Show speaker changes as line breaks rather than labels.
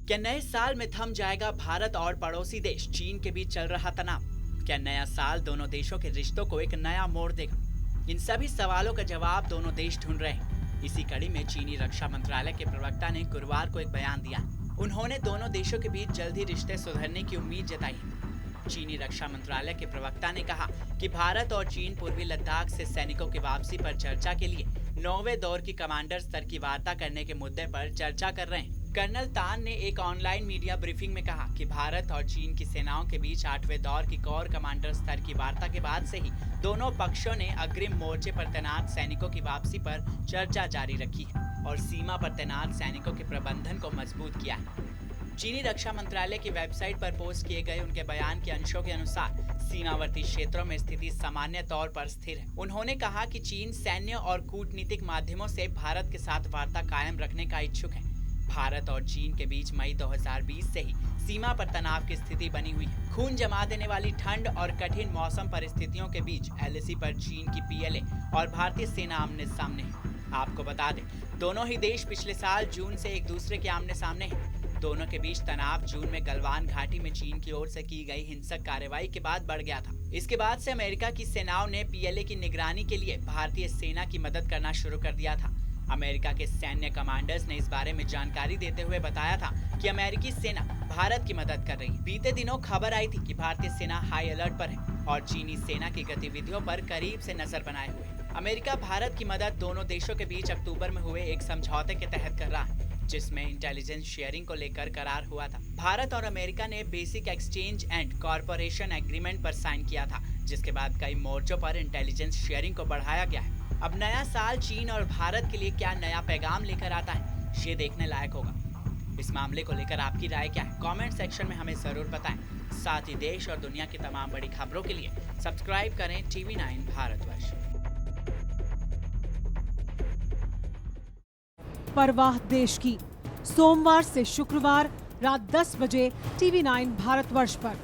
क्या नए साल में थम जाएगा भारत और पड़ोसी देश चीन के बीच चल रहा तनाव? क्या नया साल दोनों देशों के रिश्तों को एक नया मोड़ देगा? इन सभी सवालों का जवाब दोनों देश ढूंढ रहे हैं। इसी कड़ी में चीनी रक्षा मंत्रालय के प्रवक्ता ने गुरुवार को एक बयान दिया। उन्होंने दोनों देशों के बीच जल्द ही रिश्ते सुधरने की उम्मीद जताई है। चीनी रक्षा मंत्रालय के प्रवक्ता ने कहा कि भारत और चीन पूर्वी लद्दाख से सैनिकों की वापसी पर चर्चा के लिए 9वें दौर की कमांडर स्तर की वार्ता करने के मुद्दे पर चर्चा कर रहे हैं। कर्नल तान ने एक ऑनलाइन मीडिया ब्रीफिंग में कहा कि भारत और चीन की सेनाओं के बीच 8वें दौर की कोर कमांडर स्तर की वार्ता के बाद से ही दोनों पक्षों ने अग्रिम मोर्चे पर तैनात सैनिकों की वापसी पर चर्चा जारी रखी है और सीमा पर तैनात सैनिकों के प्रबंधन को मजबूत किया है। चीनी रक्षा मंत्रालय की वेबसाइट पर पोस्ट किए गए उनके बयान के अंशों के अनुसार सीमावर्ती क्षेत्रों में स्थिति सामान्य तौर पर स्थिर है। उन्होंने कहा कि चीन सैन्य और कूटनीतिक माध्यमों से भारत के साथ वार्ता कायम रखने का इच्छुक है। भारत और चीन के बीच मई 2020 से ही सीमा पर तनाव की स्थिति बनी हुई है। खून जमा देने वाली ठंड और कठिन मौसम परिस्थितियों के बीच एलएसी पर चीन की पीएलए और भारतीय सेना आमने सामने है। आपको बता दें, दोनों ही देश पिछले साल जून से एक दूसरे के आमने सामने हैं। दोनों के बीच तनाव जून में गलवान घाटी में चीन की ओर से की गई हिंसक कार्रवाई के बाद बढ़ गया था। इसके बाद से अमेरिका की सेनाओं ने पीएलए की निगरानी के लिए भारतीय सेना की मदद करना शुरू कर दिया था। अमेरिका के सैन्य कमांडर्स ने इस बारे में जानकारी देते हुए बताया था कि अमेरिकी सेना भारत की मदद कर रही है। बीते दिनों खबर आई थी कि भारतीय सेना हाई अलर्ट पर है और चीनी सेना की गतिविधियों पर करीब से नजर बनाए हुए है। अमेरिका भारत की मदद दोनों देशों के बीच अक्टूबर में हुए एक समझौते के तहत कर रहा है, जिसमें इंटेलिजेंस शेयरिंग को लेकर करार हुआ था। भारत और अमेरिका ने basic exchange and corporation agreement पर साइन किया था, जिसके बाद कई मोर्चों पर इंटेलिजेंस शेयरिंग को बढ़ाया गया है। अब नया साल चीन और भारत के लिए क्या नया पैगाम लेकर आता है, ये देखने लायक होगा। इस मामले को लेकर आपकी राय क्या है? कमेंट सेक्शन में हमें जरूर बताएं। साथ ही देश और दुनिया की तमाम बड़ी खबरों के लिए सब्सक्राइब करें TV9 भारतवर्ष।
परवाह देश की, सोमवार से शुक्रवार रात 10 बजे TV9 भारतवर्ष पर।